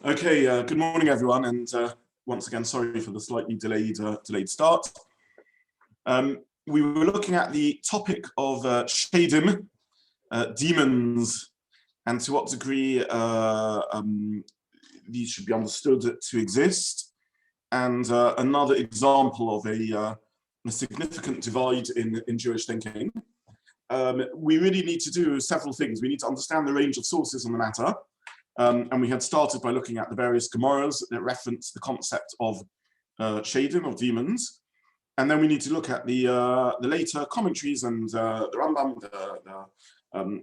Okay, good morning, everyone, and once again, sorry for the slightly delayed start. We were looking at the topic of Sheidim, demons, and to what degree these should be understood to exist, and another example of a significant divide in Jewish thinking. We really need to do several things. We need to understand the range of sources on the matter. And we had started by looking at the various Gemaras that reference the concept of Sheidim, of demons. And then we need to look at the later commentaries and the Rambam, the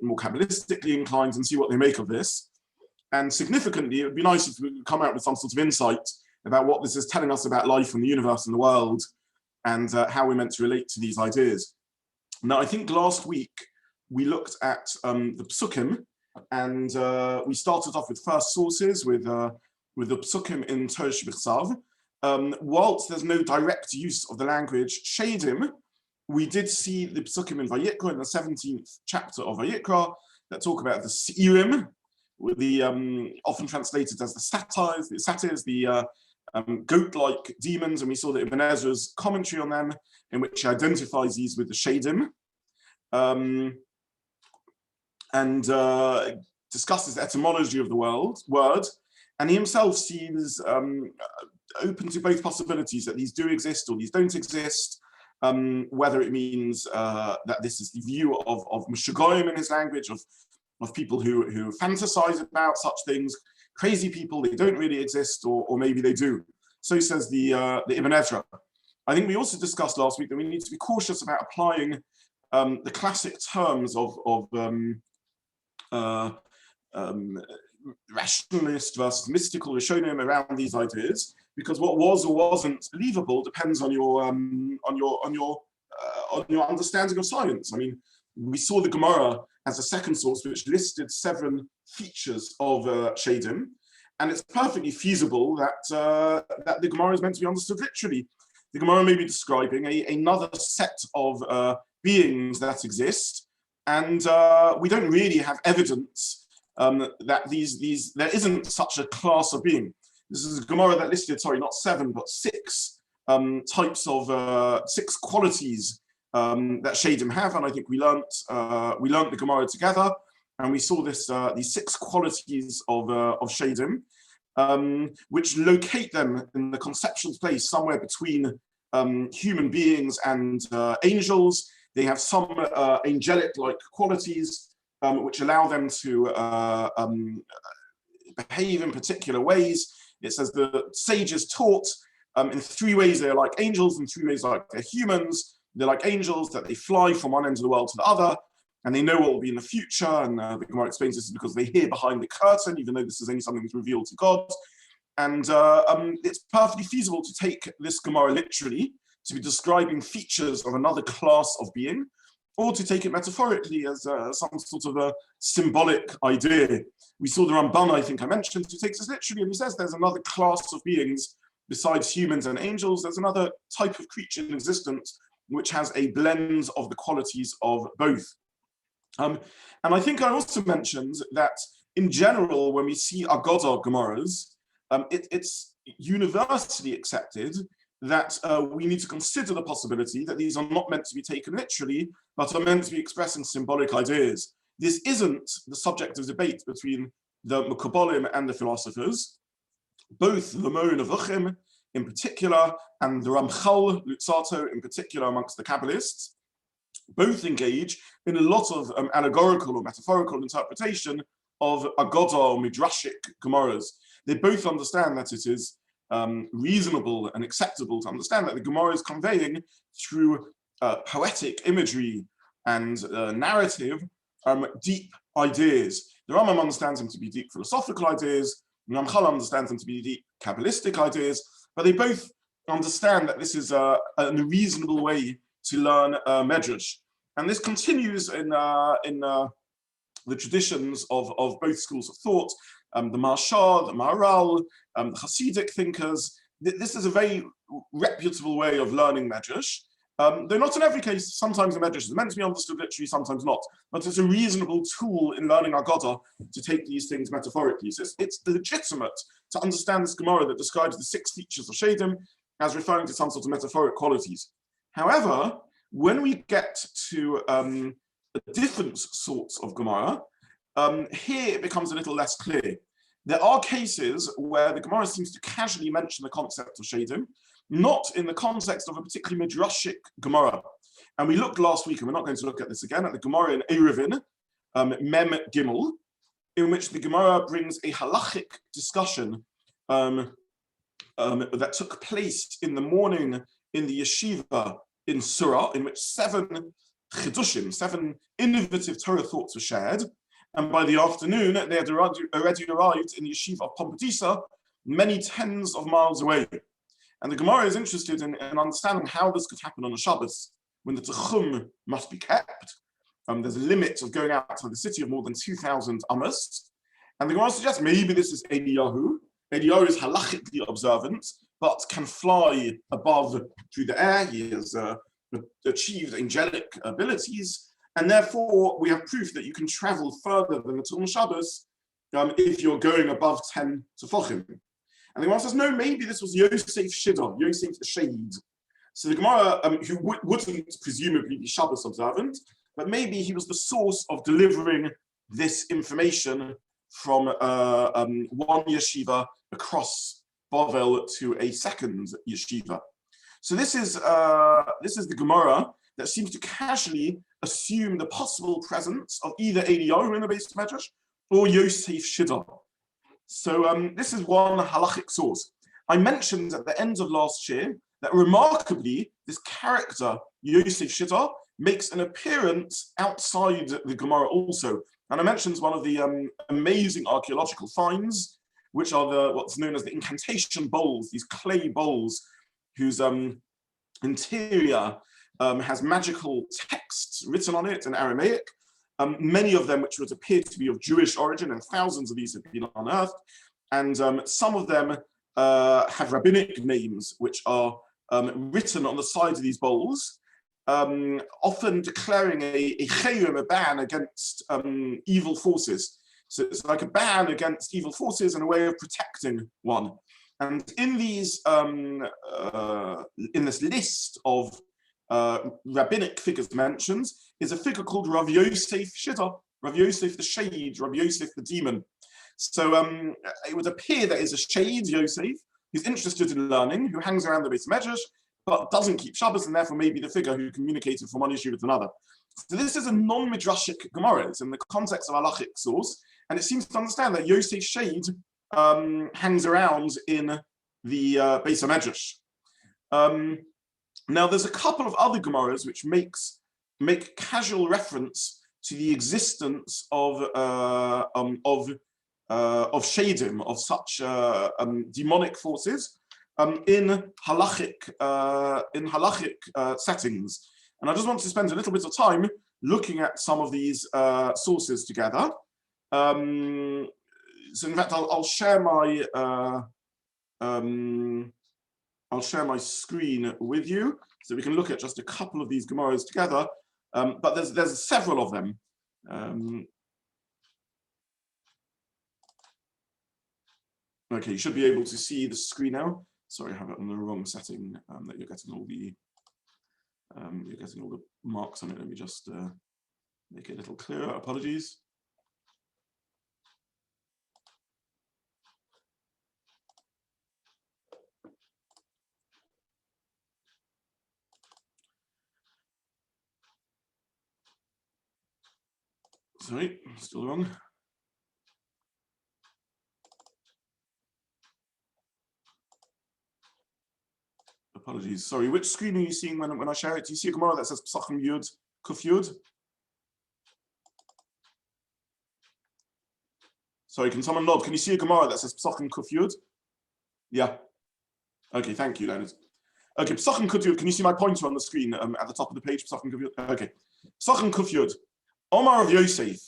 more Kabbalistically inclined, and see what they make of this. And significantly, it would be nice if we could come out with some sort of insight about what this is telling us about life and the universe and the world, and how we're meant to relate to these ideas. Now, I think last week we looked at the Psukim, and we started off with first sources with the Psukim in Tosh B'chsav. Whilst there's no direct use of the language Sheidim, we did see the Psukim in Vayikra, in the 17th chapter of Vayikra, that talk about the Seirim, with the often translated as the satyrs, the goat-like demons, and we saw that Ibn Ezra's commentary on them, in which he identifies these with the Sheidim. And discusses the etymology of the word, and he himself seems open to both possibilities, that these do exist or these don't exist, whether it means that this is the view of Meshugoyim in his language, of people who fantasize about such things, crazy people, they don't really exist, or maybe they do. So says the Ibn Ezra. I think we also discussed last week that we need to be cautious about applying the classic terms of rationalist versus mystical Rishonim around these ideas, because what was or wasn't believable depends on your understanding of science. I mean, we saw the Gemara as a second source, which listed 7 features of Sheidim, and it's perfectly feasible that that the Gemara is meant to be understood literally. The Gemara may be describing another set of beings that exist, and we don't really have evidence that there isn't such a class of being. This is a Gemara that listed, not 7, but 6 types of 6 qualities that Sheidim have, and I think we learnt the Gemara together, and we saw these 6 qualities of Sheidim, which locate them in the conceptual place somewhere between human beings and angels. They have some angelic-like qualities, which allow them to behave in particular ways. It says the sages taught in 3 ways they're like angels, in 3 ways like they're humans. They're like angels, that they fly from one end of the world to the other, and they know what will be in the future. And the Gemara explains this is because they hear behind the curtain, even though this is only something that's revealed to God. And it's perfectly feasible to take this Gemara literally, to be describing features of another class of being, or to take it metaphorically as some sort of a symbolic idea. We saw the Ramban, I think I mentioned, who takes this literally, and he says there's another class of beings besides humans and angels. There's another type of creature in existence which has a blend of the qualities of both. And I think I also mentioned that in general, when we see Agoda Gemaras, it's universally accepted that we need to consider the possibility that these are not meant to be taken literally, but are meant to be expressing symbolic ideas. This isn't the subject of debate between the Mekubalim and the philosophers. Both the Moen of Uchim in particular, and the Ramchal Lutzato in particular amongst the Kabbalists, both engage in a lot of allegorical or metaphorical interpretation of Agoda or Midrashic Gemaras. They both understand that it is reasonable and acceptable to understand that the Gemara is conveying through poetic imagery and narrative deep ideas. The Rambam understands them to be deep philosophical ideas, the Ramchal understands them to be deep Kabbalistic ideas, but they both understand that this is a reasonable way to learn Medrash. And this continues in the traditions of both schools of thought, the Marsha, the Maharal, the Hasidic thinkers. This is a very reputable way of learning Medrash. Though not in every case, sometimes the Medrash is meant to be understood literally, sometimes not. But it's a reasonable tool in learning Haggadah to take these things metaphorically. So it's legitimate to understand this Gemara that describes the 6 features of Sheidim as referring to some sort of metaphoric qualities. However, when we get to different sorts of Gemara, here it becomes a little less clear. There are cases where the Gemara seems to casually mention the concept of Sheidim, not in the context of a particularly midrashic Gemara. And we looked last week, and we're not going to look at this again, at the Gemara in Eruvin, Mem Gimel, in which the Gemara brings a halachic discussion that took place in the morning in the yeshiva in Surah, in which 7 chidushim, 7 innovative Torah thoughts were shared. And by the afternoon, they had already arrived in the yeshiva of Pompedisa, many tens of miles away. And the Gemara is interested in understanding how this could happen on a Shabbos, when the Tchum must be kept. There's a limit of going outside the city of more than 2,000 amos. And the Gemara suggests maybe this is Eliyahu. Eliyahu is halachically observant, but can fly above through the air. He has achieved angelic abilities. And therefore, we have proof that you can travel further than the Tzum Shabbos if you're going above 10 Tefachim. And the Gemara says, no, maybe this was Yosef Shidon, Yosef the Shade. So the Gemara, who wouldn't presumably be Shabbos observant, but maybe he was the source of delivering this information from one yeshiva across Bavel to a second yeshiva. So this is the Gemara that seems to casually assume the possible presence of either Eliyahu in the base Medrash or Yosef Shidon. So this is one halachic source. I mentioned at the end of last year that remarkably, this character, Yosef Shidon, makes an appearance outside the Gemara also. And I mentioned one of the amazing archaeological finds, which are what's known as the incantation bowls, these clay bowls whose interior has magical texts written on it in Aramaic. Many of them which would appear to be of Jewish origin, and thousands of these have been unearthed. And some of them have rabbinic names, which are written on the sides of these bowls, often declaring a chayum, a ban against evil forces. So it's like a ban against evil forces and a way of protecting one. And in these, in this list of rabbinic figures mentioned is a figure called Rav Yosef Shidon, Rav Yosef the Shade, Rav Yosef the Demon. So it would appear that is a Shade Yosef who's interested in learning, who hangs around the base Medrash, but doesn't keep Shabbos, and therefore maybe the figure who communicated from one issue to another. So this is a non-midrashic Gemara. It's in the context of halachic source, and it seems to understand that Yosef Shade hangs around in the base Medrash. Now, there's a couple of other Gemaras which make casual reference to the existence of Sheidim, of such demonic forces in halachic settings. And I just want to spend a little bit of time looking at some of these sources together. So, in fact, I'll share my screen with you so we can look at just a couple of these Gemaras together. But there's several of them. Okay, you should be able to see the screen now. Sorry, I have it on the wrong setting. That you're getting all the marks on it. Let me just make it a little clearer. Apologies. Sorry, still wrong. Apologies. Sorry, which screen are you seeing when I share it? Do you see a Gemara that says Psachim Yud, Kuf Yud? Sorry, can someone nod? Can you see a Gemara that says Psachim Kuf Yud? Yeah. Okay, thank you, Leonard. Okay, Psachim Kuf Yud. Can you see my pointer on the screen at the top of the page? Psachim Kuf Yud. Okay. Psachim Kuf Yud. Omar of Yosef.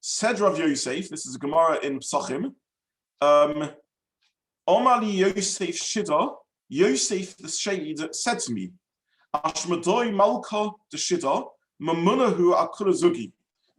Said Rav Yosef. This is a Gemara in Psachim. Omar li Yosef Shida. Yosef the Shade said to me, Ashmadoi Malka de Shida, Mamunahu Akula Zugi.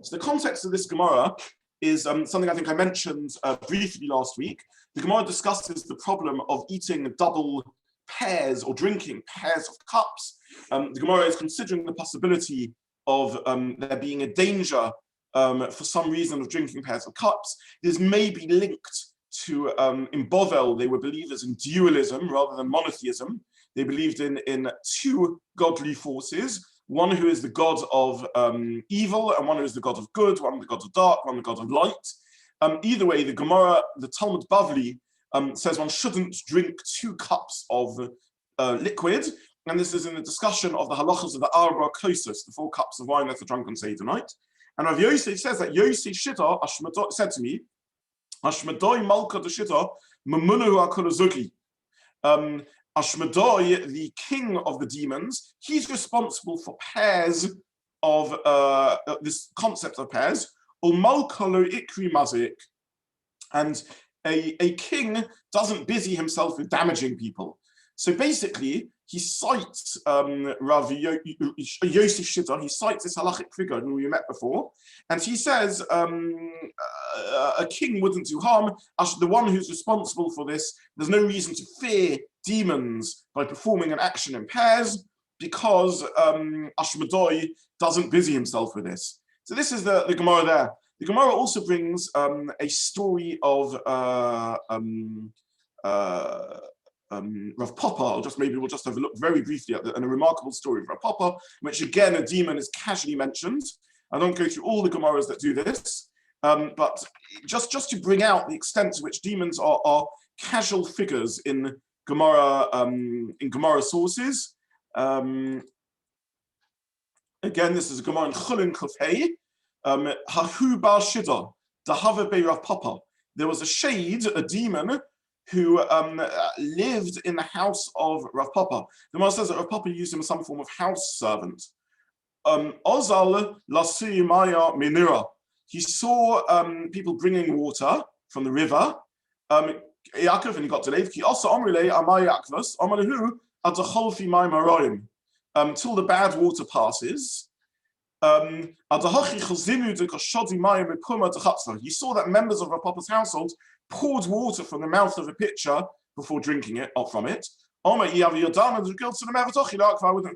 So the context of this Gemara is something I think I mentioned briefly last week. The Gemara discusses the problem of eating double pairs or drinking pairs of cups. The Gemara is considering the possibility of there being a danger for some reason of drinking pairs of cups. This may be linked to, in Bovel, they were believers in dualism rather than monotheism. They believed in two godly forces, one who is the god of evil and one who is the god of good, one the god of dark, one the god of light. Either way, the Gemara, the Talmud Bavli, says one shouldn't drink 2 cups of liquid, and this is in the discussion of the halachas of the Arba Kosos, the 4 cups of wine that are drunk on Seder night. And Rav Yosef says that Yosef Shita said to me, Ashmadoi Malka de Shita, Mamunahu Akula Zugi. Ashmadoi, the king of the demons, he's responsible for pairs of this concept of pairs. Umalkalo ikri mazik. And a king doesn't busy himself with damaging people. So basically, he cites Rav Yosef Shita, he cites this halachic figure who we met before, and he says a king wouldn't do harm. The one who's responsible for this, there's no reason to fear demons by performing an action in pairs, because Ashmadoi doesn't busy himself with this. So this is the Gemara there. The Gemara also brings a story of Rav Papa. We'll just have a look very briefly at a remarkable story of Rav Papa, which again a demon is casually mentioned. I don't go through all the Gemaras that do this, but just to bring out the extent to which demons are casual figures in Gemara sources. Again, this is a Gemara in Chulin Kufhei. Hahu Bar Shida, Dahava Be Rav Papa. There was a shade, a demon, who lived in the house of Rav Papa. The Gemara says that Rav Papa used him as some form of house servant. Ozal Lasu Maya Minira. He saw people bringing water from the river. Yaakov, and he got delayed. He also Amrile Amay Yaakvus, Amalahu Adacholfi Mai Maroim. Till the bad water passes. He saw that members of Rav Papa's household poured water from the mouth of a pitcher before drinking it, or from it. I wouldn't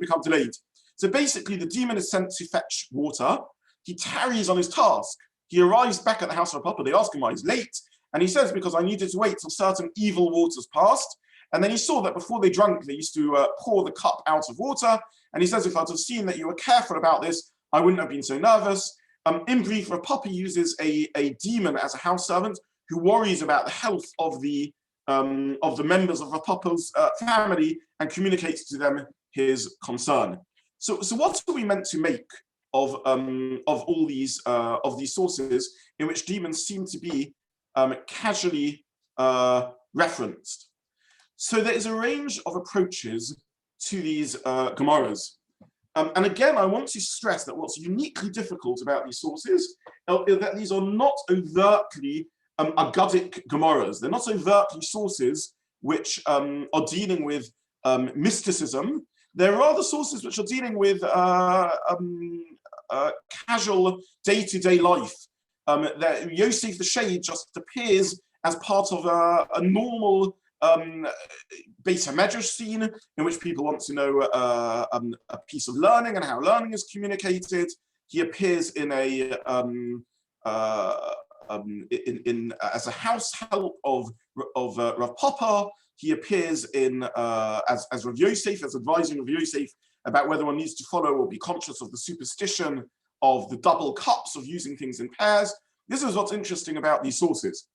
become delayed. So basically, the demon is sent to fetch water. He tarries on his task. He arrives back at the house of Rav Papa. They ask him why he's late. And he says, because I needed to wait till certain evil waters passed. And then he saw that before they drank, they used to pour the cup out of water. And he says, if I'd have seen that you were careful about this, I wouldn't have been so nervous. In brief, Rav Papa uses a demon as a house servant who worries about the health of the members of Rav Papa's family and communicates to them his concern. So what are we meant to make of all these sources in which demons seem to be casually referenced? So there is a range of approaches to these Gemaras. And again, I want to stress that what's uniquely difficult about these sources is that these are not overtly Agadic Gemaras. They're not overtly sources which are dealing with mysticism. They're rather sources which are dealing with casual day-to-day life. That Yosef the Shade just appears as part of a normal Beit HaMedrash scene in which people want to know a piece of learning and how learning is communicated. He appears in as a house help of Rav Papa. He appears in as Rav Yosef, as advising Rav Yosef about whether one needs to follow or be conscious of the superstition of the double cups of using things in pairs. This is what's interesting about these sources.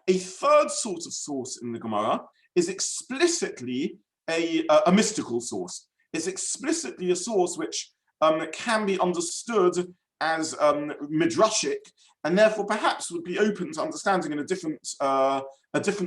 A third sort of source in the Gemara is explicitly a mystical source. It's explicitly a source which can be understood as midrashic, and therefore perhaps would be open to understanding in a different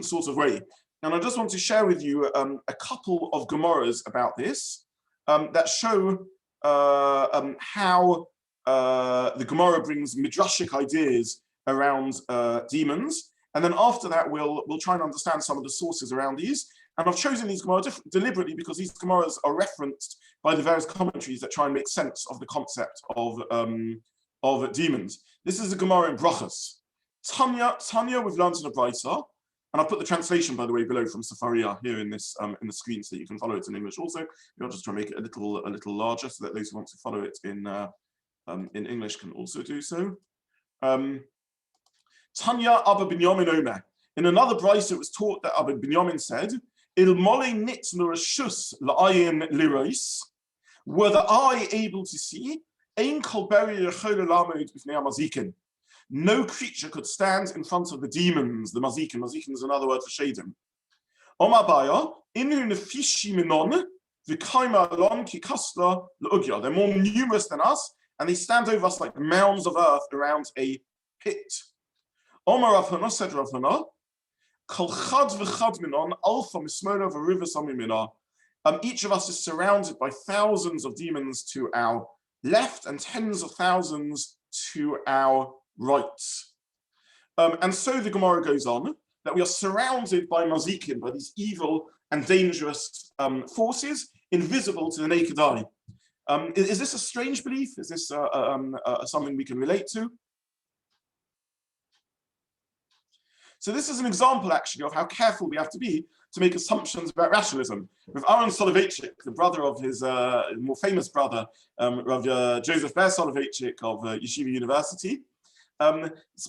sort of way. And I just want to share with you a couple of Gemaras about this that show how the Gemara brings midrashic ideas around demons. And then after that, we'll try and understand some of the sources around these. And I've chosen these Gemara deliberately because these Gemaras are referenced by the various commentaries that try and make sense of the concept of demons. This is a Gemara in Brachos. Tanya, we've learned in a Brisa, and I've put the translation, by the way, below from Safaria here in this in the screen, so you can follow it in English also. I'll just try and make it a little larger, so that those who want to follow it in English can also do so. Tanya Abba Binyamin Omer. In another Brisa, it was taught that Abba Binyamin said, Il mole nit nurashus la'ayin lirois. Were the eye able to see? Ein kol beri yechol lamed b'fnei Mazikin. No creature could stand in front of the demons, the Mazikin. Mazikin is another word for Sheidim. Omar Baya, inu nefishi minon, v'kaima alon ki kasla l'ugya. They're more numerous than us, and they stand over us like mounds of earth around a pit. Omar Rav Hana said Rav Hana, Kol chad v'chad minon, alpha mismona v'rivas amimina. Each of us is surrounded by thousands of demons to our left and tens of thousands to our right. And so the Gemara goes on that we are surrounded by Mazikin, by these evil and dangerous forces, invisible to the naked eye. Is this a strange belief? Is this something we can relate to? So this is an example, actually, of how careful we have to be to make assumptions about rationalism. With Aaron Soloveitchik, the brother of his more famous brother, Rav Joseph Ber Soloveitchik of Yeshiva University,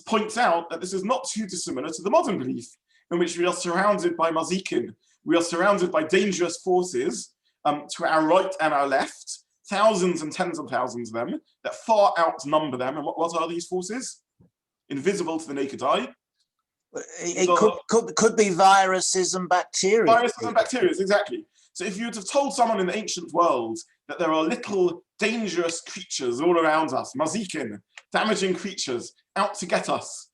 points out that this is not too dissimilar to the modern belief, in which we are surrounded by Mazikin. We are surrounded by dangerous forces to our right and our left, thousands and tens of thousands of them, that far outnumber them. And what are these forces? Invisible to the naked eye. It could be viruses and bacteria. Viruses and bacteria, exactly. So if you would have told someone in the ancient world that there are little dangerous creatures all around us, Mazikin, damaging creatures, out to get us,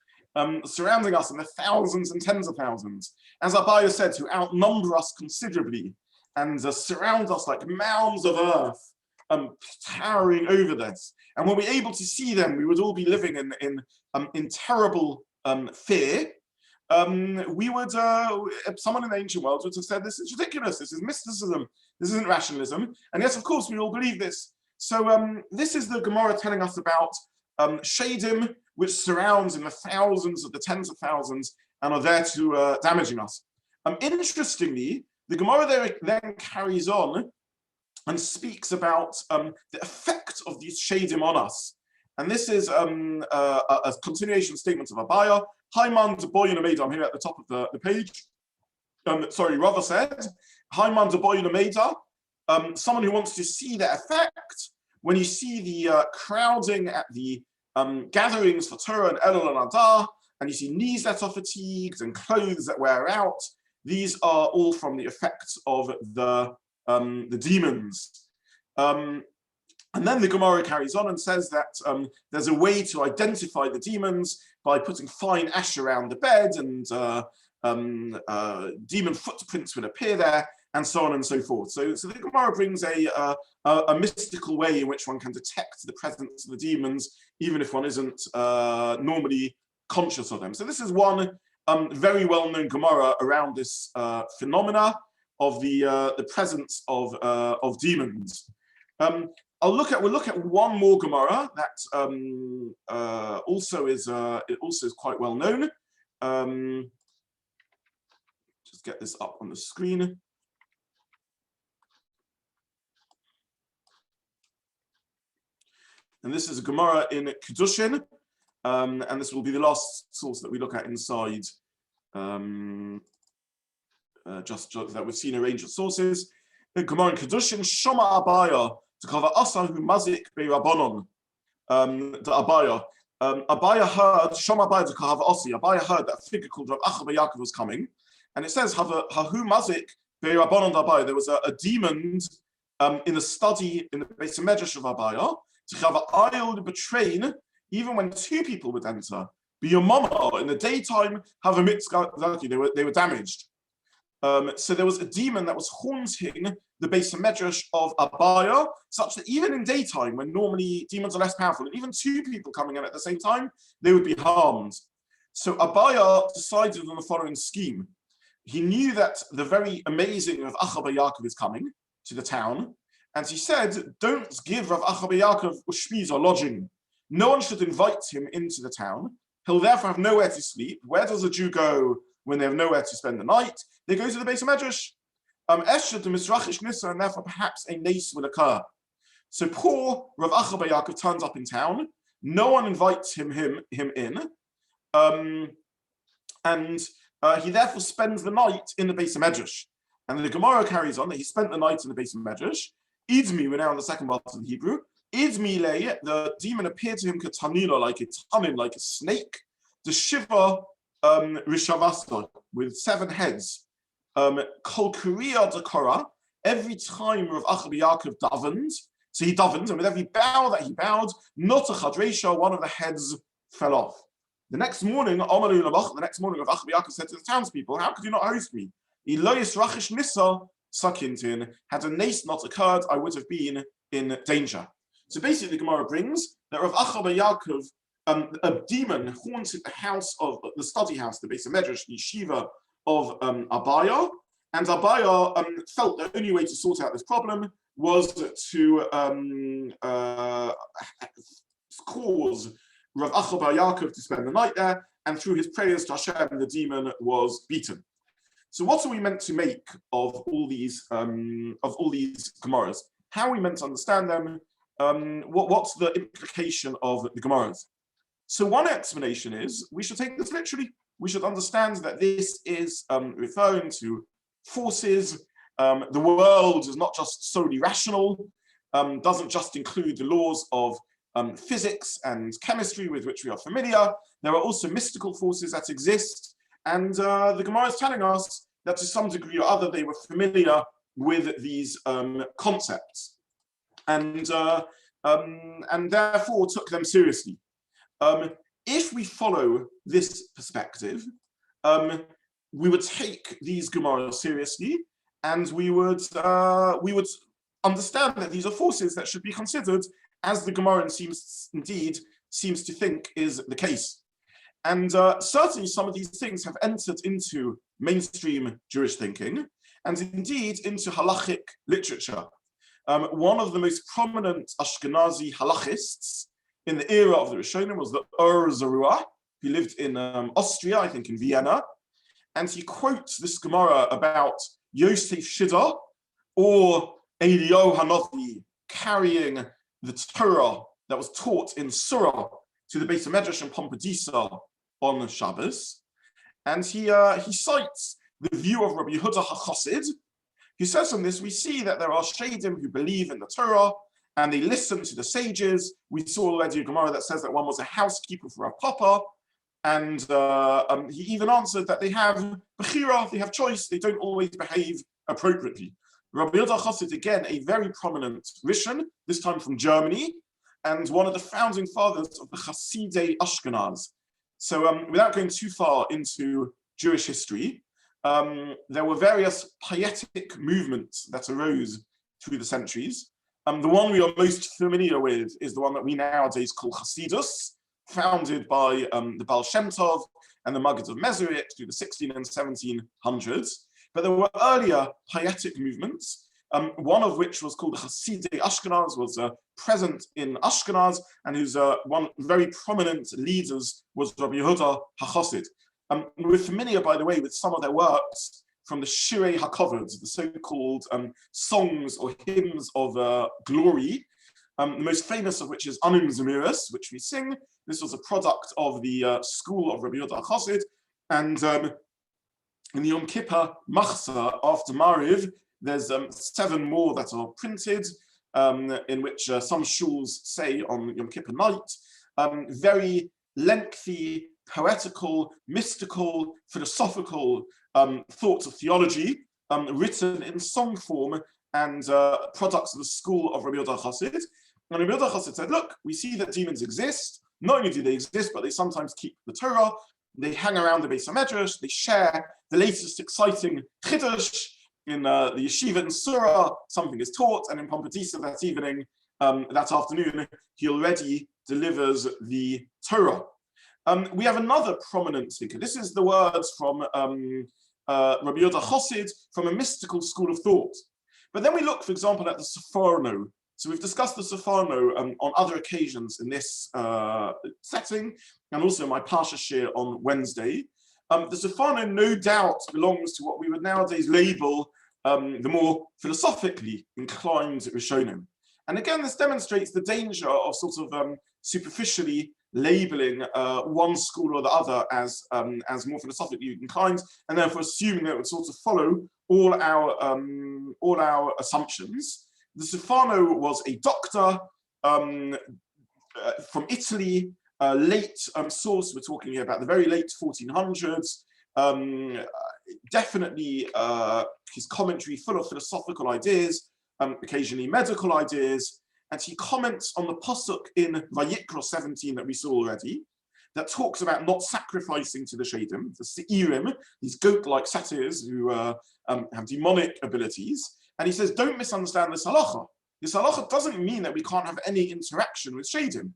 surrounding us in the thousands and tens of thousands, as Abaya said, who outnumber us considerably and surround us like mounds of earth, towering over this. And when we're able to see them, we would all be living in terrible fear. Someone in the ancient world would have said, this is ridiculous, this is mysticism, this isn't rationalism. And yes, of course, we all believe this. So this is the Gemara telling us about Sheidim, which surrounds in the thousands of the tens of thousands and are there to damaging us. Interestingly, the Gemara then carries on and speaks about the effect of these Sheidim on us. And this is a continuation statement of Abaya. Haiman de Boyin Ameda, I'm here at the top of the page. Rava said, Haiman de Boyin Ameda, someone who wants to see the effect, when you see the crowding at the gatherings for Torah and Elul and Adar, and you see knees that are fatigued and clothes that wear out, these are all from the effects of the demons. And then the Gemara carries on and says that there's a way to identify the demons by putting fine ash around the bed, and demon footprints will appear there, and so on and so forth. So the Gemara brings a mystical way in which one can detect the presence of the demons, even if one isn't normally conscious of them. So this is one very well-known Gemara around this phenomena of the presence of demons. We'll look at one more Gemara that also is quite well known. Just get this up on the screen. And this is a Gemara in Kedushin, and this will be the last source that we look at inside. Just that we've seen a range of sources. The Gemara in Kedushin, Shoma Abaya. To cover Asahu Mazik Beirabonon, the Abaya. Abaya heard, Shom Abaya to cover Osi. Abaya heard that a figure called Rav Acha bar Yaakov was coming. And it says, Hahu Mazik Beirabonon Abaya. There was a demon in the study in the Beis Medrash of Abaya. To cover Ayil betrain, even when two people would enter. Biyomama, in the daytime, have a mitzvah, they were damaged. So there was a demon that was haunting the Beis Medrash of Abaya, such that even in daytime, when normally demons are less powerful, and even two people coming in at the same time, they would be harmed. So Abaya decided on the following scheme. he knew that the very amazing Rav Acha bar Yaakov is coming to the town, and he said, don't give Rav Acha bar Yaakov ushpiz or lodging. No one should invite him into the town. He'll therefore have nowhere to sleep. Where does a Jew go when they have nowhere to spend the night? They go to the Beis HaMedrash. Eshet the Mizrachish Nissa, and therefore perhaps a nace will occur. So poor Rav Acha bar Yaakov turns up in town. No one invites him in. And he therefore spends the night in the Beis HaMedrash. And the Gemara carries on that he spent the night in the Beis HaMedrash. Idmi, we're now in the second part of the Hebrew. Idmi le, the demon appeared to him katanila, like a tanin, like a snake. The Shiva Rishavasta, with 7 heads. Kol Kuriya Dakora, every time Rav Acha bar Yaakov davened, so he davened, and with every bow that he bowed, not a chadresha, one of the heads fell off. The next morning, Rav Acha bar Yaakov said to the townspeople, how could you not host me? Iloyis Rachish Nissa Sakintin, had a nace not occurred, I would have been in danger. So basically, the Gemara brings that Rav Acha bar Yaakov, a demon haunted the house of the study house, the Beis HaMedrash, the yeshiva of Abaya, and Abaya felt the only way to sort out this problem was to cause Rav Acha bar Yaakov to spend the night there, and through his prayers to Hashem, the demon was beaten. So what are we meant to make of all these Gemaras? How are we meant to understand them? What's the implication of the Gemaras? So one explanation is we should take this literally. We should understand that this is referring to forces. The world is not just solely rational, doesn't just include the laws of physics and chemistry with which we are familiar. There are also mystical forces that exist. And the Gemara is telling us that to some degree or other, they were familiar with these concepts and therefore took them seriously. If we follow this perspective, we would take these Gemaras seriously, and we would understand that these are forces that should be considered, as the Gemara seems to think is the case. And certainly some of these things have entered into mainstream Jewish thinking, and indeed into halachic literature. One of the most prominent Ashkenazi halachists in the era of the Rishonim was the Zarua. He lived in Austria, I think in Vienna, and he quotes this Gemara about Yosef Shida or Eliyahu Hanavi carrying the Torah that was taught in Surah to the Beis HaMedrash and Pompadisa on Shabbos, and he cites the view of Rabbi Yehuda HaChassid. He says from this, we see that there are Sheidim who believe in the Torah and they listen to the sages. We saw already a Gemara that says that one was a housekeeper for a papa, and he even answered that they have bechira, they have choice, they don't always behave appropriately. Rabbi Yehuda HaChassid, again, a very prominent Rishon, this time from Germany, and one of the founding fathers of the Hasidei Ashkenaz. So without going too far into Jewish history, there were various pietic movements that arose through the centuries. The one we are most familiar with is the one that we nowadays call Hasidus, founded by the Baal Shem Tov and the Maggid of Mezerich through the 16 and 1700s. But there were earlier pietic movements, one of which was called the Hasidei Ashkenaz, was present in Ashkenaz, and whose one very prominent leaders was Rabbi Yehuda HaChassid. We're familiar, by the way, with some of their works from the Shirei HaKavod, the so-called songs or hymns of glory, the most famous of which is Anum Zemiris, which we sing. This was a product of the school of Rabbi Yehuda HaChassid, and in the Yom Kippur Machzah after Mariv, there's 7 more that are printed, in which some shuls say on Yom Kippur night, very lengthy, poetical, mystical, philosophical thoughts of theology, written in song form and products of the school of Rabbi Yehuda HaChassid. And Rabbi Yehuda HaChassid said, look, we see that demons exist. Not only do they exist, but they sometimes keep the Torah. They hang around the Beis HaMedrash. They share the latest exciting chiddush. In the yeshiva in Surah, something is taught, and in Pompadisa that evening, that afternoon, he already delivers the Torah. We have another prominent thinker. This is the words from Rabbi Yoda Chassid from a mystical school of thought. But then we look, for example, at the Sefarno. So we've discussed the Sefarno on other occasions in this setting, and also my Parsha Shir on Wednesday. The Sefarno no doubt belongs to what we would nowadays label the more philosophically inclined Rishonim. And again, this demonstrates the danger of sort of superficially labeling one school or the other as more philosophically inclined, and therefore assuming that it would sort of follow all our assumptions. The Stefano was a doctor from Italy, late source. We're talking here about the very late 1400s. Definitely his commentary full of philosophical ideas, occasionally medical ideas. And he comments on the pasuk in Vayikra 17 that we saw already, that talks about not sacrificing to the Sheidim, the Seirim, these goat-like satyrs who have demonic abilities. And he says, don't misunderstand this halacha. This halacha doesn't mean that we can't have any interaction with Sheidim.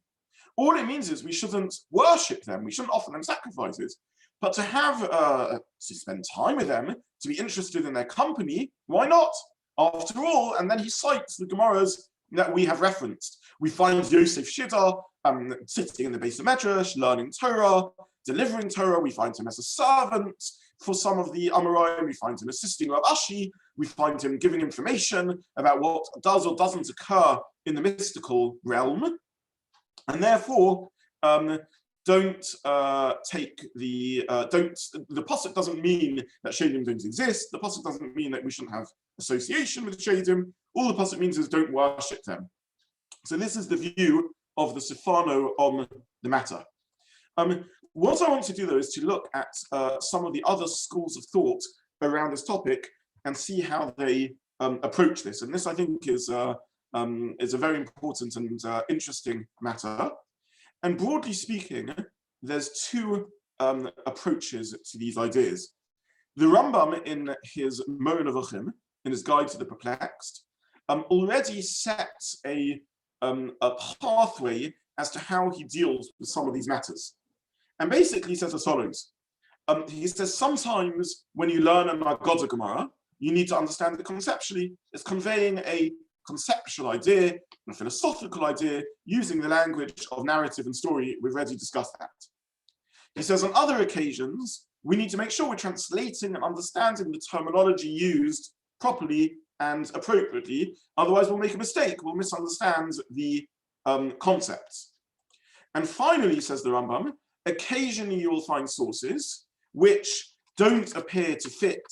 All it means is we shouldn't worship them, we shouldn't offer them sacrifices. But to have, to spend time with them, to be interested in their company, why not? After all, and then he cites the Gemaras that we have referenced. We find Yosef Shiddah sitting in the base of Medrash, learning Torah, delivering Torah. We find him as a servant for some of the Amoraim. We find him assisting Rav Ashi. We find him giving information about what does or doesn't occur in the mystical realm. And therefore, don't take the pasuk doesn't mean that Sheidim don't exist. The pasuk doesn't mean that we shouldn't have association with Sheidim. All the pasuk means is don't worship them. So this is the view of the Sifano on the matter. What I want to do though is to look at some of the other schools of thought around this topic and see how they approach this. And this I think is a very important and interesting matter. And broadly speaking, there's two approaches to these ideas. The Rambam in his Moreh Nevuchim, in his Guide to the Perplexed, already sets a pathway as to how he deals with some of these matters. And basically he says as follows. He says sometimes when you learn a Magoda Gemara, you need to understand it conceptually. It's conveying a conceptual idea, a philosophical idea, using the language of narrative and story. We've already discussed that. He says on other occasions, we need to make sure we're translating and understanding the terminology used properly and appropriately. Otherwise, we'll make a mistake. We'll misunderstand the concepts. And finally, says the Rambam, occasionally you will find sources which don't appear to fit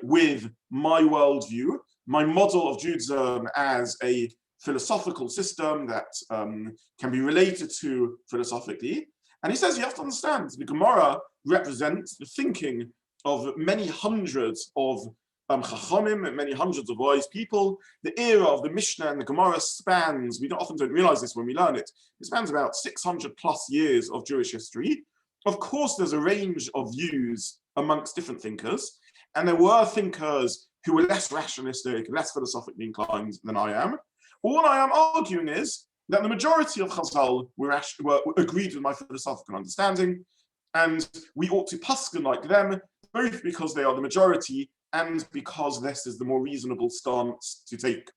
with my worldview, my model of Judaism as a philosophical system that can be related to philosophically. And he says you have to understand the Gemara represents the thinking of many hundreds of Chachamim, many hundreds of wise people. The era of the Mishnah and the Gemara spans, we often don't realize this when we learn it, it spans about 600 plus years of Jewish history. Of course, there's a range of views amongst different thinkers, and there were thinkers who were less rationalistic, less philosophically inclined than I am. All I am arguing is that the majority of Chazal were agreed with my philosophical understanding, and we ought to paskin like them, both because they are the majority and because this is the more reasonable stance to take.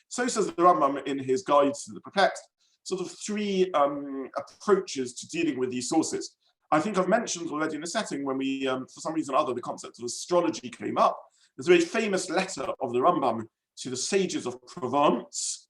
So says the Rambam in his Guide to the Perplexed, sort of three approaches to dealing with these sources. I think I've mentioned already in the setting when we, for some reason or other, the concept of astrology came up. There's a very famous letter of the Rambam to the sages of Provence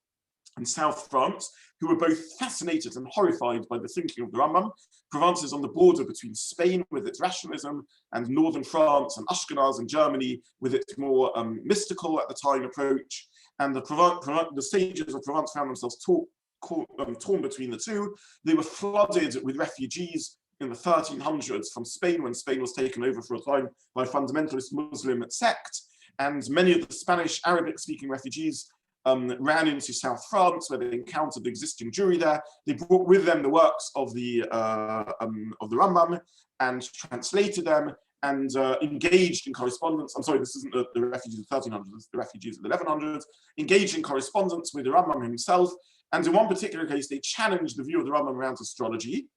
and South France, who were both fascinated and horrified by the thinking of the Rambam. Provence is on the border between Spain with its rationalism and northern France and Ashkenaz and Germany with its more mystical at the time approach. And the sages of Provence found themselves torn between the two. They were flooded with refugees in the 1300s from Spain, when Spain was taken over for a time by a fundamentalist Muslim sect. And many of the Spanish Arabic-speaking refugees ran into South France, where they encountered the existing Jewry there. They brought with them the works of the Rambam and translated them and engaged in correspondence. I'm sorry, this isn't the refugees of the 1300s, it's the refugees of the 1100s, engaged in correspondence with the Rambam himself. And in one particular case, they challenged the view of the Rambam around astrology.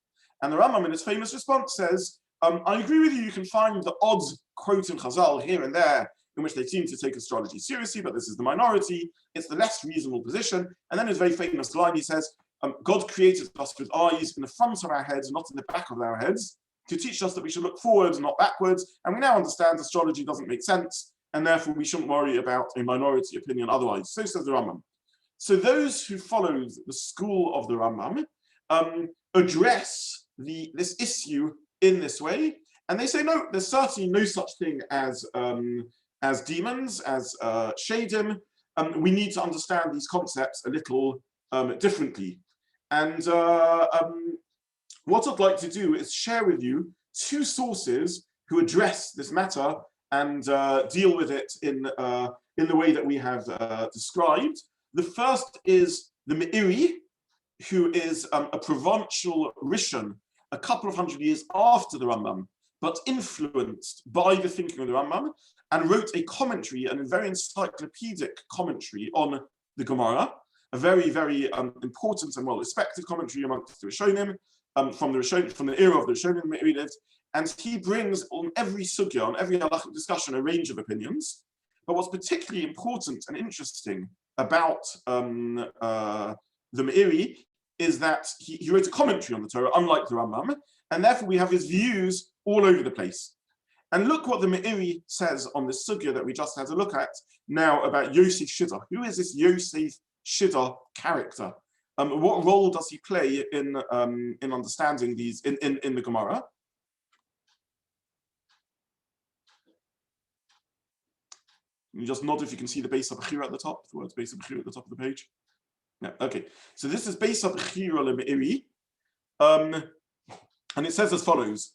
And the Rambam, in his famous response, says, I agree with you. You can find the odd quote in Chazal here and there in which they seem to take astrology seriously, but this is the minority. It's the less reasonable position. And then his very famous line, he says, God created us with eyes in the front of our heads, not in the back of our heads, to teach us that we should look forwards, not backwards. And we now understand astrology doesn't make sense, and therefore we shouldn't worry about a minority opinion otherwise. So says the Rambam. So those who follow the school of the Rambam address this issue in this way, and they say, no, there's certainly no such thing as demons, as Sheidim. We need to understand these concepts a little differently. And what I'd like to do is share with you two sources who address this matter and deal with it in the way that we have described. The first is the Meiri, who is a provincial Rishon a couple of hundred years after the Rambam, but influenced by the thinking of the Rambam, and wrote a commentary, and a very encyclopedic commentary on the Gemara, a very, very important and well-respected commentary amongst the Rishonim, from the era of the Rishonim Meiri lived, and he brings on every sugya, on every halachic discussion, a range of opinions. But what's particularly important and interesting about the Meiri is that he wrote a commentary on the Torah, unlike the Rambam, and therefore we have his views all over the place. And look what the Meiri says on this sugya that we just had a look at now about Yosef Shiddah. Who is this Yosef Shiddah character? What role does he play in understanding these in the Gemara? You just nod if you can see the Beis HaBechira at the top, the words Beis HaBechira at the top of the page. Yeah, okay. So this is Beis HaBechira LeMeiri, and it says as follows.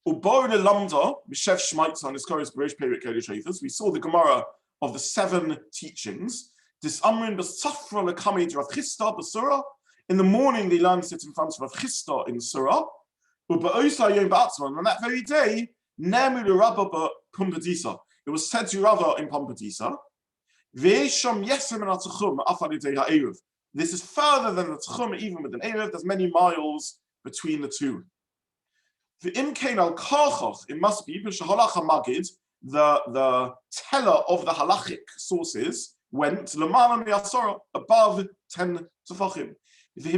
We saw the Gemara of the 7 teachings. In the morning, they learned to sit in front of Rav Chisda in Surah. And on that very day, it was said to Rava in Pompadisa. This is further than the Tchum, even with an Erev. There's many miles between the two. It must be the teller of the halachic sources went above 10 tefachim. They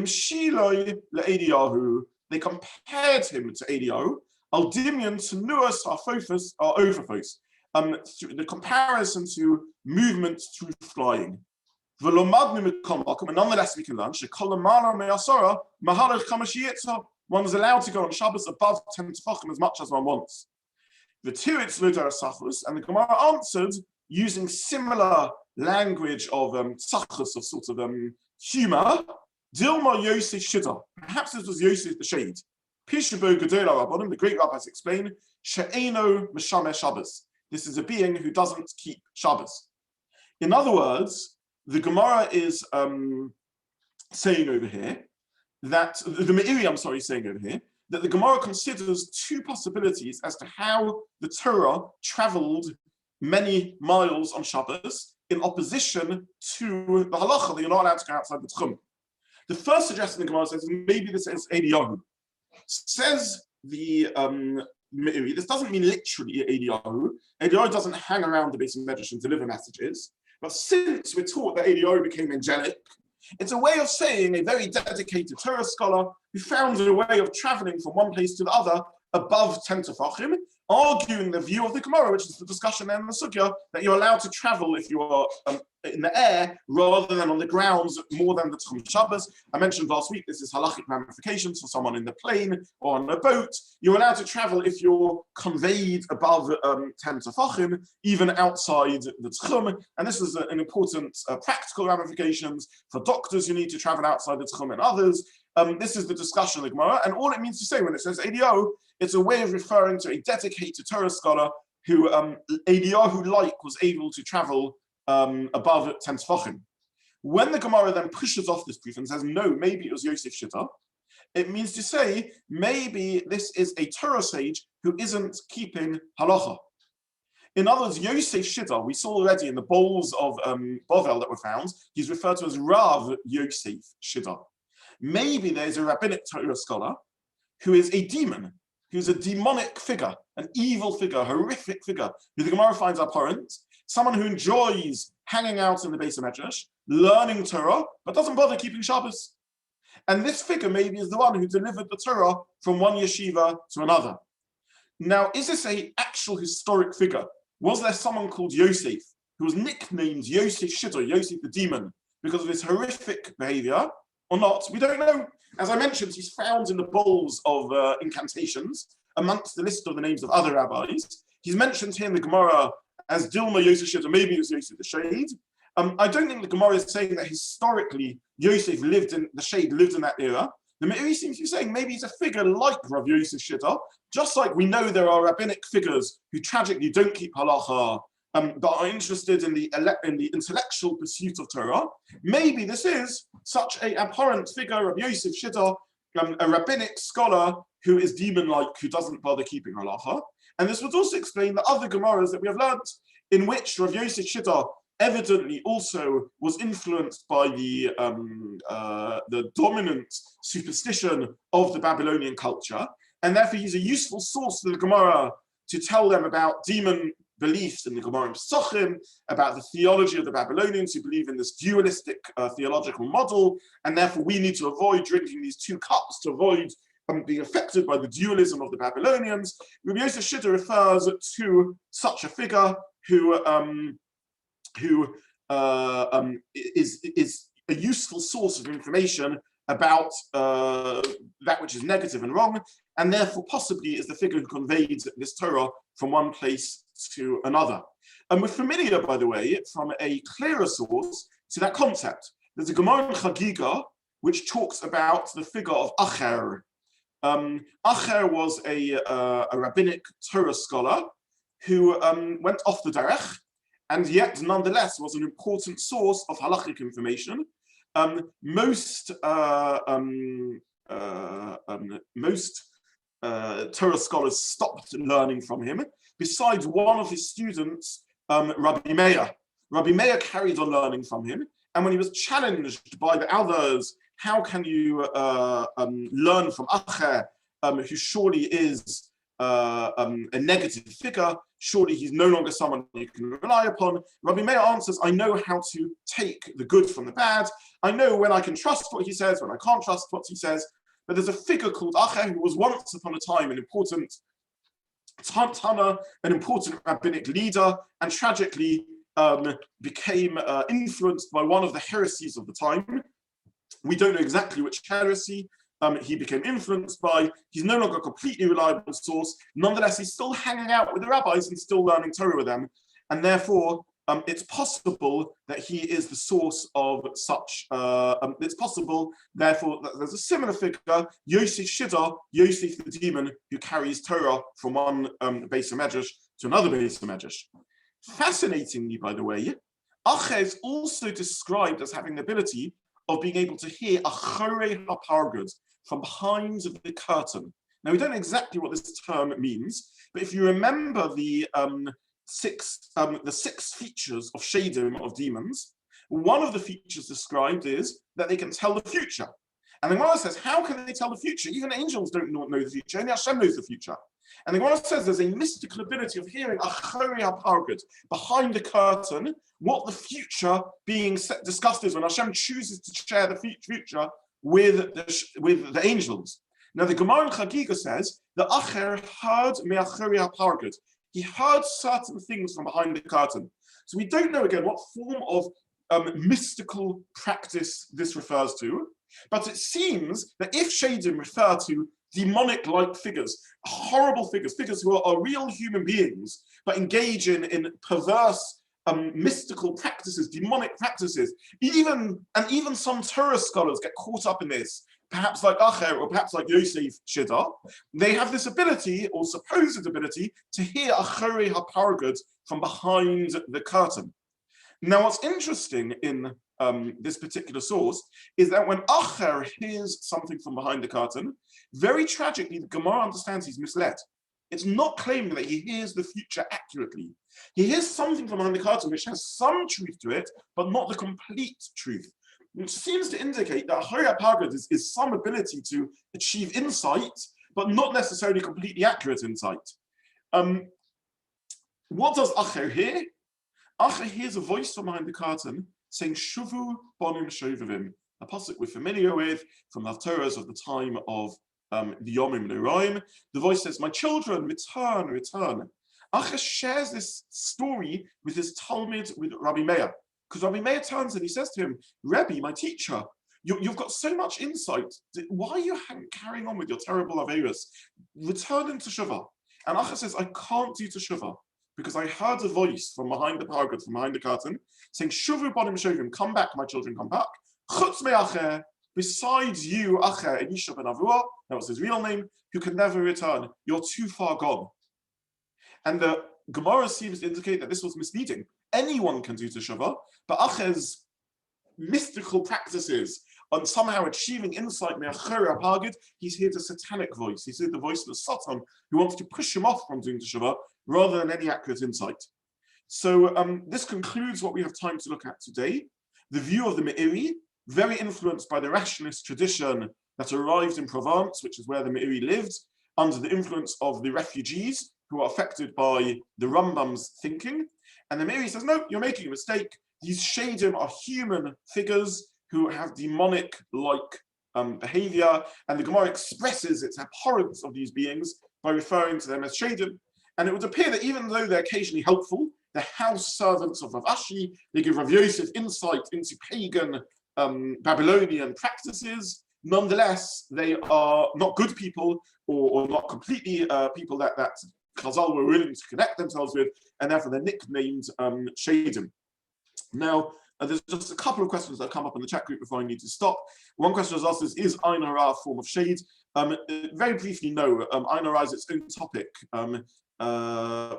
compared him to Eliyahu. Al dimyan to nuas arfofus or overfos. The comparison to movement through flying. And nonetheless, we can learn one is allowed to go on Shabbos above 10 tefachim as much as one wants. The Tiritz Ludar Sachus, and the Gemara answered using similar language of tzachus, of sort of humor. Dilma Yosef Shiddah. Perhaps this was Yosef the Shade. Pishabo Gedola Rabbanim, the great rabbis explain, She'eno Meshameh Shabbos. This is a being who doesn't keep Shabbos. In other words, the Gemara is saying over here that the Meiri, saying over here that the Gemara considers 2 possibilities as to how the Torah traveled many miles on Shabbos in opposition to the halacha that you're not allowed to go outside the Tchum. The first suggestion the Gemara says maybe this is Eliyahu. Says the Meiri, this doesn't mean literally Eliyahu. Eliyahu doesn't hang around the base of Medrash and deliver messages. But since we're taught that Eliyahu became angelic, it's a way of saying a very dedicated Torah scholar who found a way of traveling from one place to the other above 10 tefachim, arguing the view of the Gemara, which is the discussion there in the Sugya, that you're allowed to travel if you are in the air rather than on the grounds more than the Tchum Shabbos. I mentioned last week this is halachic ramifications for someone in the plane or on a boat. You're allowed to travel if you're conveyed above 10 tefachim, even outside the Tchum. And this is an important practical ramifications for doctors who need to travel outside the Tchum and others. This is the discussion of the Gemara, and all it means to say when it says Eliyahu, it's a way of referring to a dedicated Torah scholar who Eliyahu was able to travel above 10 tefachim. When the Gemara then pushes off this proof and says, no, maybe it was Yosef Shiddah, it means to say, maybe this is a Torah sage who isn't keeping halacha. In other words, Yosef Shiddah, we saw already in the bowls of Bovel that were found, he's referred to as Rav Yosef Shiddah. Maybe there's a rabbinic Torah scholar who is a demon, who's a demonic figure, an evil figure, horrific figure, who the Gemara finds abhorrent, someone who enjoys hanging out in the Beis Medrash, learning Torah, but doesn't bother keeping Shabbos. And this figure maybe is the one who delivered the Torah from one yeshiva to another. Now, is this an actual historic figure? Was there someone called Yosef, who was nicknamed Yosef Shiddur, Yosef the demon, because of his horrific behavior, or not? We don't know. As I mentioned, he's found in the bowls of incantations, amongst the list of the names of other rabbis. He's mentioned here in the Gemara as Dilma Yosef Shiddur, maybe it was Yosef the Shade. I don't think the Gemara is saying that historically Yosef lived in that era. The Meiri seems to be saying maybe he's a figure like Rav Yosef Shiddur, just like we know there are rabbinic figures who tragically don't keep halacha, but are interested in the intellectual pursuit of Torah. Maybe this is such an abhorrent figure of Yosef Shiddur, a rabbinic scholar who is demon-like, who doesn't bother keeping halacha. And this would also explain the other Gemaras that we have learned, in which Rav Yosef Shiddur evidently also was influenced by the dominant superstition of the Babylonian culture, and therefore he's a useful source to the Gemara to tell them about demon beliefs in the Gemara and Pesachim, about the theology of the Babylonians who believe in this dualistic theological model, and therefore we need to avoid drinking these two cups to avoid being affected by the dualism of the Babylonians. Rabbi Yosef Shiddur refers to such a figure who is a useful source of information about that which is negative and wrong, and therefore possibly is the figure who conveyed this Torah from one place to another. And we're familiar, by the way, from a clearer source to that concept. There's a Gemara in Chagiga which talks about the figure of Acher. Acher was a rabbinic Torah scholar who went off the derech, and yet nonetheless was an important source of halachic information. Most Torah scholars stopped learning from him, besides one of his students, Rabbi Meir. Rabbi Meir carried on learning from him, and when he was challenged by the others, how can you learn from Acher, who surely is a negative figure, surely he's no longer someone you can rely upon. Rabbi Meir answers, I know how to take the good from the bad. I know when I can trust what he says, when I can't trust what he says. But there's a figure called Acher who was once upon a time an important Tana, an important rabbinic leader, and tragically became influenced by one of the heresies of the time. We don't know exactly which heresy he became influenced by. He's no longer a completely reliable source. Nonetheless, he's still hanging out with the rabbis and still learning Torah with them. And therefore, it's possible that he is the source of such, it's possible, therefore, that there's a similar figure, Yosef Shiddur, Yosef the demon, who carries Torah from one Beis Medrash to another Beis Medrash. Fascinatingly, by the way, Acher is also described as having the ability of being able to hear Acharei HaPargud, from behind the curtain. Now, we don't know exactly what this term means, but if you remember the six features of Sheidim, of demons, one of the features described is that they can tell the future. And the Gemara says, how can they tell the future? Even angels don't know the future, only Hashem knows the future. And the Gemara says there's a mystical ability of hearing Acharei HaPargud, behind the curtain, what the future being discussed is when Hashem chooses to share the future with the angels. Now the Gemara in Chagiga says that Acher heard me'Acharei HaPargud. He heard certain things from behind the curtain. So we don't know again what form of mystical practice this refers to, but it seems that if Sheidim refer to demonic-like figures, horrible figures, figures who are real human beings, but engage in perverse mystical practices, demonic practices, even some Torah scholars get caught up in this, perhaps like Acher or perhaps like Yosef Shiddur. They have this ability, or supposed ability, to hear Acharei HaPargud from behind the curtain. Now, what's interesting in this particular source is that when Acher hears something from behind the curtain, very tragically, the Gemara understands he's misled. It's not claiming that he hears the future accurately. He hears something from behind the curtain which has some truth to it, but not the complete truth. Which seems to indicate that Acharei HaPargud is some ability to achieve insight, but not necessarily completely accurate insight. What does Acher hear? Acher hears a voice from behind the curtain saying, Shuvu bonim shovavim, a pasuk we're familiar with from the Haftorahs of the time of the Yomim Leroim. The voice says, my children, return, return. Acher shares this story with his Talmud, with Rabbi Meir, because Rabbi Meir turns and he says to him, Rebbe, my teacher, you've got so much insight. Why are you carrying on with your terrible Aveirus? Return into Teshuvah. And Acher says, I can't do Teshuvah because I heard a voice from behind the paragod, from behind the curtain, saying, Shuvu bonim shovim, come back, my children, come back. Chutz me Acher, besides you, Acher, Elisha ben Avua, that was his real name, who can never return. You're too far gone. And the Gemara seems to indicate that this was misleading. Anyone can do Teshuvah, but Acher's mystical practices on somehow achieving insight, he's heard a satanic voice. He's heard the voice of the Satan who wants to push him off from doing Teshuvah rather than any accurate insight. So this concludes what we have time to look at today. The view of the Meiri, very influenced by the rationalist tradition that arrived in Provence, which is where the Meiri lived, under the influence of the refugees who are affected by the Rambam's thinking. And the Meiri says, no, you're making a mistake. These Sheidim are human figures who have demonic-like behavior, and the Gemara expresses its abhorrence of these beings by referring to them as Sheidim. And it would appear that even though they're occasionally helpful, they're house servants of Rav Ashi, they give Rav Yosef insight into pagan Babylonian practices. Nonetheless, they are not good people or not completely people that Chazal were willing to connect themselves with, and therefore they're nicknamed Sheidim. Now, there's just a couple of questions that have come up in the chat group before I need to stop. One question was asked is Ein Hara a form of shade? Very briefly, no. Ein Hara is its own topic,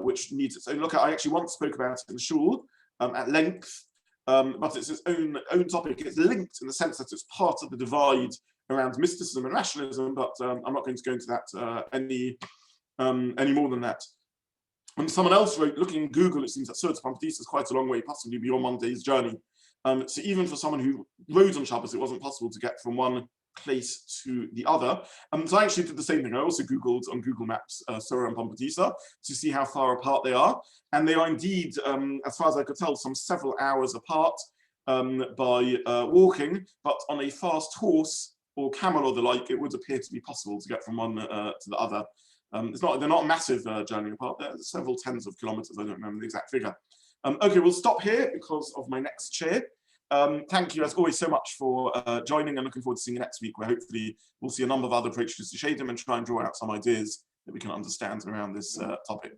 which needs its own look at. I actually once spoke about it in Shul at length, but it's its own topic. It's linked in the sense that it's part of the divide around mysticism and rationalism, but I'm not going to go into that any more than that. And someone else wrote, looking at Google, it seems that Spirits and Mazikin is quite a long way, possibly beyond one day's journey. So even for someone who rode on Shabbos, it wasn't possible to get from one place to the other. So I actually did the same thing. I also Googled on Google Maps Surah and Pompatisa to see how far apart they are. And they are indeed, as far as I could tell, some several hours apart by walking, but on a fast horse or camel or the like, it would appear to be possible to get from one to the other. They're not a massive journey apart. There's several tens of kilometers. I don't remember the exact figure. Okay, we'll stop here because of my next chair. Thank you as always so much for joining, and looking forward to seeing you next week, where hopefully we'll see a number of other approaches to Sheidim and try and draw out some ideas that we can understand around this topic.